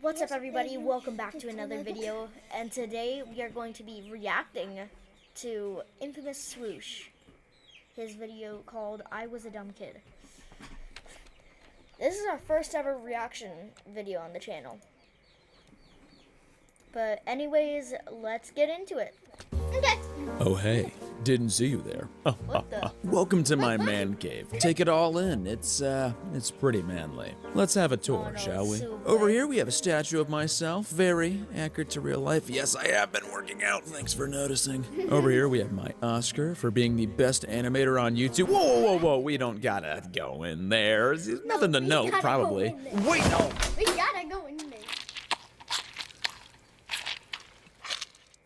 What's up, everybody? Welcome back to another video, and today we are going to be reacting to infamous Swoosh, his video called I Was a Dumb Kid. This is our first ever reaction video on the channel. But anyways, let's get into it. Okay. Oh hey, didn't see you there. What the? Welcome to my man cave. Take it all in. It's pretty manly. Let's have a tour, Oh, no, shall we? it's so Over good. here we have a statue of myself, very accurate to real life. Yes, I have been working out. Thanks for noticing. Over here we have my Oscar for being the best animator on YouTube. Whoa, we don't gotta go in there. There's nothing to we note, gotta probably. go in there. Wait, no. We gotta go in there.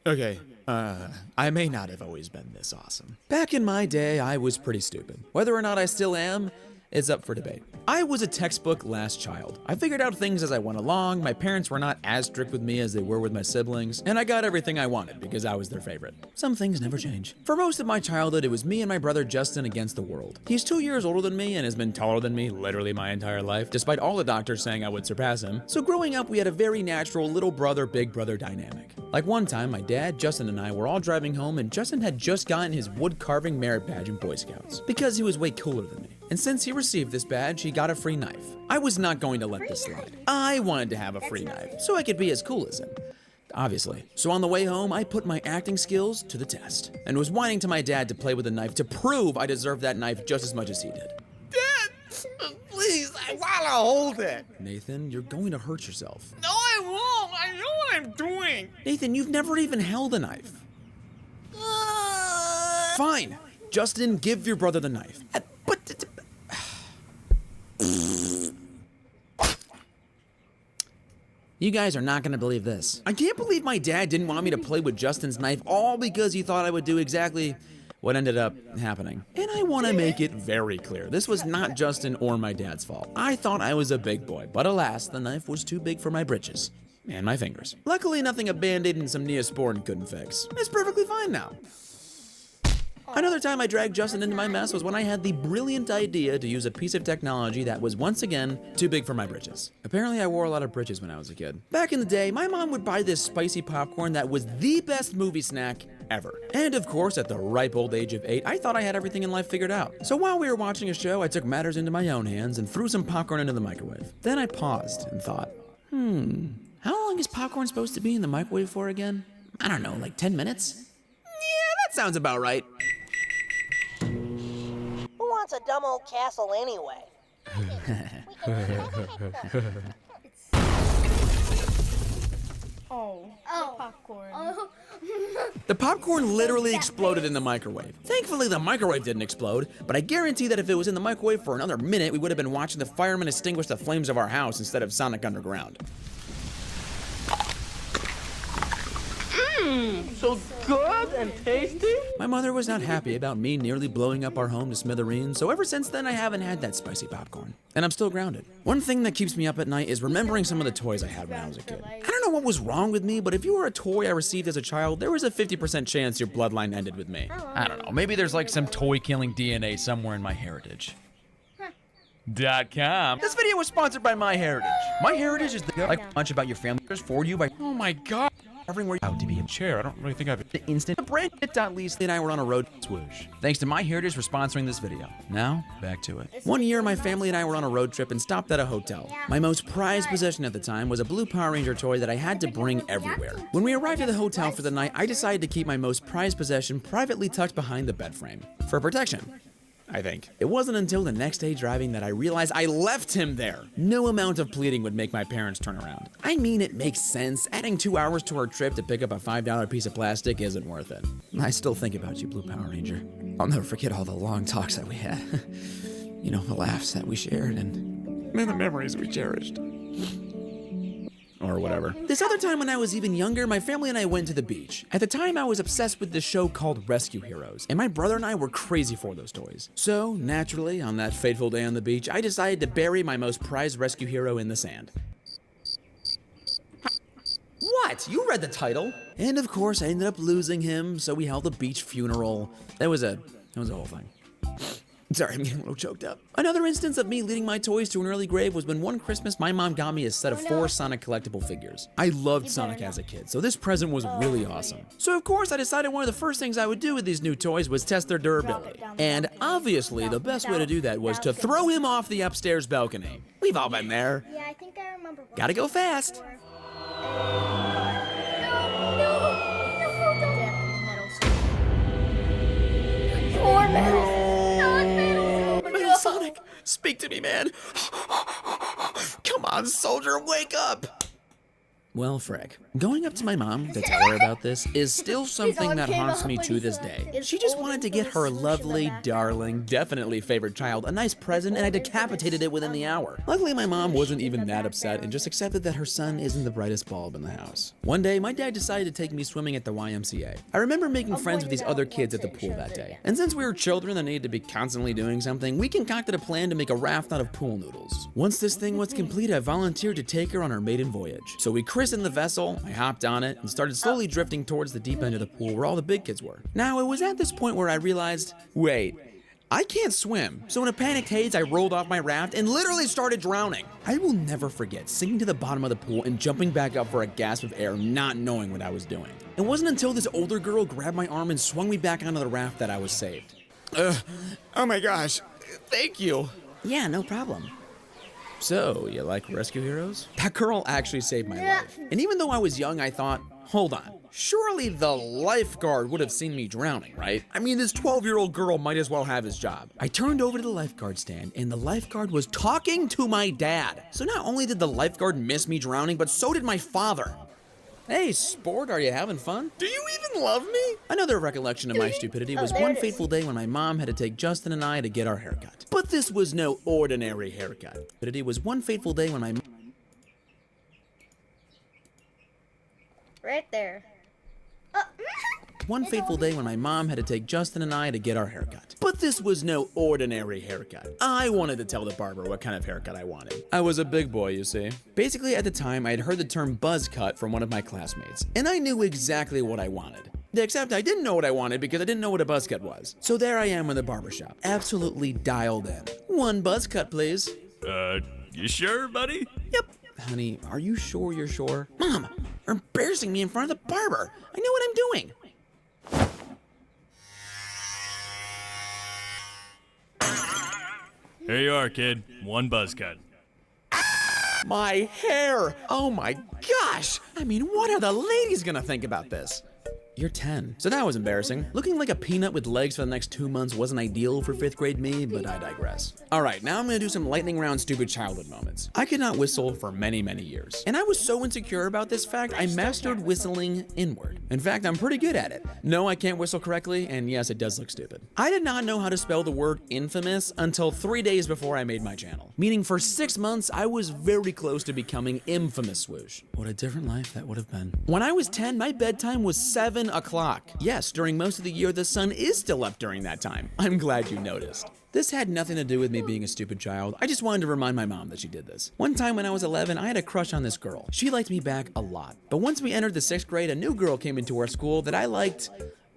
Okay, I may not have always been this awesome. Back in my day, I was pretty stupid. Whether or not I still am, is up for debate. I was a textbook last child. I figured out things as I went along, my parents were not as strict with me as they were with my siblings, and I got everything I wanted because I was their favorite. Some things never change. For most of my childhood, it was me and my brother Justin against the world. He's 2 years older than me and has been taller than me literally my entire life, despite all the doctors saying I would surpass him. So growing up, we had a very natural little brother, big brother dynamic. Like one time, my dad, Justin, and I were all driving home, and Justin had just gotten his wood carving merit badge in Boy Scouts because he was way cooler than me. And since he received this badge, he got a free knife. I was not going to let this slide. I wanted to have a free knife so I could be as cool as him. Obviously. So on the way home, I put my acting skills to the test and was whining to my dad to play with the knife to prove I deserved that knife just as much as he did. Dad, please, I wanna hold it. Nathan, you're going to hurt yourself. No, I won't. I know what I'm doing. Nathan, you've never even held a knife. Fine. Justin, give your brother the knife. But you guys are not gonna believe this. I can't believe my dad didn't want me to play with Justin's knife, all because he thought I would do exactly what ended up happening. And I want to make it very clear, this was not Justin or my dad's fault. I thought I was a big boy, but alas, the knife was too big for my britches. And my fingers. Luckily, nothing a Band-Aid and some Neosporin couldn't fix. It's perfectly fine now. Another time I dragged Justin into my mess was when I had the brilliant idea to use a piece of technology that was once again too big for my britches. Apparently I wore a lot of britches when I was a kid. Back in the day, my mom would buy this spicy popcorn that was the best movie snack ever. And of course, at the ripe old age of 8, I thought I had everything in life figured out. So while we were watching a show, I took matters into my own hands and threw some popcorn into the microwave. Then I paused and thought, how long is popcorn supposed to be in the microwave for again? I don't know, like 10 minutes? Yeah, that sounds about right. Who wants a dumb old castle anyway? Popcorn. The popcorn literally exploded in the microwave. Thankfully, the microwave didn't explode, but I guarantee that if it was in the microwave for another minute, we would have been watching the firemen extinguish the flames of our house instead of Sonic Underground. So good and tasty. My mother was not happy about me nearly blowing up our home to smithereens, so ever since then I haven't had that spicy popcorn. And I'm still grounded. One thing that keeps me up at night is remembering some of the toys I had when I was a kid. I don't know what was wrong with me, but if you were a toy I received as a child, there was a 50% chance your bloodline ended with me. I don't know, maybe there's like some toy-killing DNA somewhere in my heritage. .com. This video was sponsored by MyHeritage. MyHeritage is the like much about your family for you by Oh my god. covering where you have to be in Chair, I don't really think I've... the instant brand bit.ly and I were on a road swoosh. Thanks to MyHeritage for sponsoring this video. Now, back to it. One year, my family and I were on a road trip and stopped at a hotel. My most prized possession at the time was a blue Power Ranger toy that I had to bring everywhere. When we arrived at the hotel for the night, I decided to keep my most prized possession privately tucked behind the bed frame. For protection. I think. It wasn't until the next day driving that I realized I left him there. No amount of pleading would make my parents turn around. I mean, it makes sense. Adding 2 hours to our trip to pick up a $5 piece of plastic isn't worth it. I still think about you, Blue Power Ranger. I'll never forget all the long talks that we had. You know, the laughs that we shared and the memories we cherished. Or whatever. This other time when I was even younger, my family and I went to the beach. At the time, I was obsessed with this show called Rescue Heroes, and my brother and I were crazy for those toys. So, naturally, on that fateful day on the beach, I decided to bury my most prized rescue hero in the sand. What? You read the title? And of course, I ended up losing him, so we held a beach funeral. It was a whole thing. Sorry, I'm getting a little choked up. Another instance of me leading my toys to an early grave was when one Christmas my mom got me a set of 4 Sonic collectible figures. I loved Sonic as a kid, so this present was really awesome. So of course I decided one of the first things I would do with these new toys was test their durability. And obviously the best way to do that was to throw him off the upstairs balcony. We've all been there. Yeah, I think I remember. Gotta go fast. Poor metal. Man, Sonic, speak to me, man. Come on, soldier, wake up. Well, Frick, going up to my mom to tell her about this is still something that haunts me to this day. She just wanted to get her lovely, darling, definitely favorite child a nice present, and I decapitated it within the hour. Luckily, my mom wasn't even that upset and just accepted that her son isn't the brightest bulb in the house. One day, my dad decided to take me swimming at the YMCA. I remember making friends with these other kids at the pool that day. And since we were children that needed to be constantly doing something, we concocted a plan to make a raft out of pool noodles. Once this thing was complete, I volunteered to take her on her maiden voyage. So we christened the vessel, I hopped on it, and started slowly drifting towards the deep end of the pool where all the big kids were. Now, it was at this point where I realized, wait, I can't swim. So in a panicked haze, I rolled off my raft and literally started drowning. I will never forget sinking to the bottom of the pool and jumping back up for a gasp of air, not knowing what I was doing. It wasn't until this older girl grabbed my arm and swung me back onto the raft that I was saved. Oh my gosh, thank you. Yeah, no problem. So, you like rescue heroes? That girl actually saved my life. And even though I was young, I thought, hold on, surely the lifeguard would have seen me drowning, right? I mean, this 12-year-old girl might as well have his job. I turned over to the lifeguard stand, and the lifeguard was talking to my dad. So not only did the lifeguard miss me drowning, but so did my father. Hey, sport, are you having fun? Do you even love me? Another recollection of my stupidity was one fateful day when my mom had to take Justin and I to get our haircut. But this was no ordinary haircut. But it was one fateful day when my Right there. One fateful day when my mom had to take Justin and I to get our haircut. But this was no ordinary haircut. I wanted to tell the barber what kind of haircut I wanted. I was a big boy, you see. Basically, at the time, I had heard the term buzz cut from one of my classmates, and I knew exactly what I wanted. Except I didn't know what I wanted because I didn't know what a buzz cut was. So there I am in the barbershop, absolutely dialed in. One buzz cut, please. You sure, buddy? Yep. Honey, are you sure you're sure? Mom, you're embarrassing me in front of the barber. I know what I'm doing. Here you are, kid. One buzz cut. My hair! Oh my gosh! I mean, what are the ladies gonna think about this? You're 10. So that was embarrassing. Looking like a peanut with legs for the next 2 months wasn't ideal for 5th grade me, but I digress. Alright, now I'm gonna do some lightning round stupid childhood moments. I could not whistle for many, many years. And I was so insecure about this fact, I mastered whistling inward. In fact, I'm pretty good at it. No, I can't whistle correctly, and yes, it does look stupid. I did not know how to spell the word infamous until 3 days before I made my channel. Meaning for 6 months, I was very close to becoming infamous swoosh. What a different life that would have been. When I was 10, my bedtime was 7 o'clock. Yes, during most of the year, the sun is still up during that time. I'm glad you noticed. This had nothing to do with me being a stupid child. I just wanted to remind my mom that she did this. One time when I was 11, I had a crush on this girl. She liked me back a lot. But once we entered the 6th grade, a new girl came into our school that I liked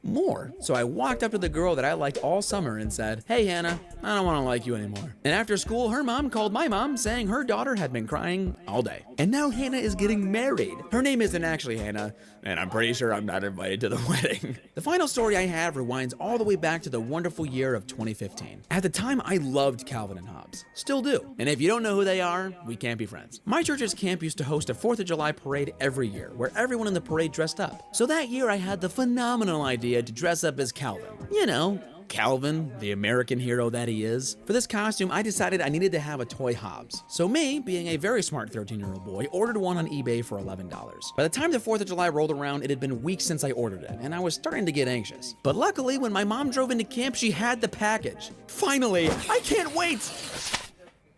more. So I walked up to the girl that I liked all summer and said, "Hey Hannah, I don't want to like you anymore." And after school, her mom called my mom saying her daughter had been crying all day. And now Hannah is getting married. Her name isn't actually Hannah, and I'm pretty sure I'm not invited to the wedding. The final story I have rewinds all the way back to the wonderful year of 2015. At the time, I loved Calvin and Hobbes. Still do. And if you don't know who they are, we can't be friends. My church's camp used to host a 4th of July parade every year, where everyone in the parade dressed up. So that year, I had the phenomenal idea to dress up as Calvin. You know, Calvin, the American hero that he is. For this costume, I decided I needed to have a toy Hobbes. So me, being a very smart 13-year-old boy, ordered one on eBay for $11. By the time the 4th of July rolled around, it had been weeks since I ordered it, and I was starting to get anxious. But luckily, when my mom drove into camp, she had the package. Finally, I can't wait!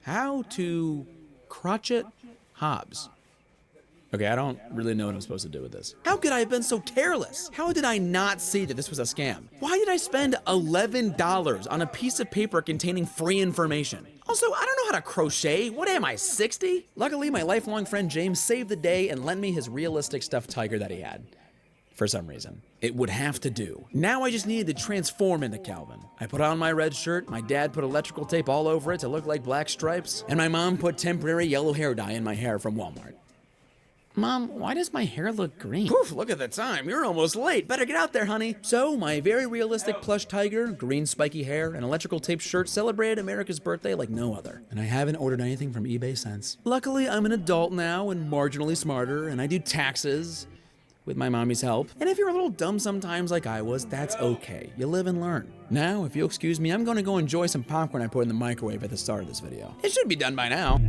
How to crotchet Hobbes. Okay, I don't really know what I'm supposed to do with this. How could I have been so careless? How did I not see that this was a scam? Why did I spend $11 on a piece of paper containing free information? Also, I don't know how to crochet. What am I, 60? Luckily, my lifelong friend James saved the day and lent me his realistic stuffed tiger that he had. for some reason. It would have to do. Now I just needed to transform into Calvin. I put on my red shirt, my dad put electrical tape all over it to look like black stripes, and my mom put temporary yellow hair dye in my hair from Walmart. Mom, why does my hair look green? Poof, look at the time. You're almost late. Better get out there, honey. So, my very realistic plush tiger, green spiky hair, and electrical tape shirt celebrated America's birthday like no other. And I haven't ordered anything from eBay since. Luckily, I'm an adult now and marginally smarter, and I do taxes with my mommy's help. And if you're a little dumb sometimes like I was, that's okay. You live and learn. Now, if you'll excuse me, I'm gonna go enjoy some popcorn I put in the microwave at the start of this video. It should be done by now.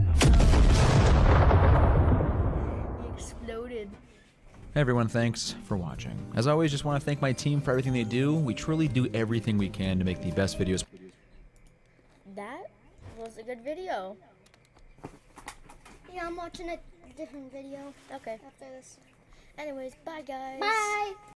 Exploded. Hey everyone, thanks for watching. As always, just want to thank my team for everything they do. We truly do everything we can to make the best videos. That was a good video. Yeah, I'm watching a different video Okay. after this. Anyways, bye guys. Bye!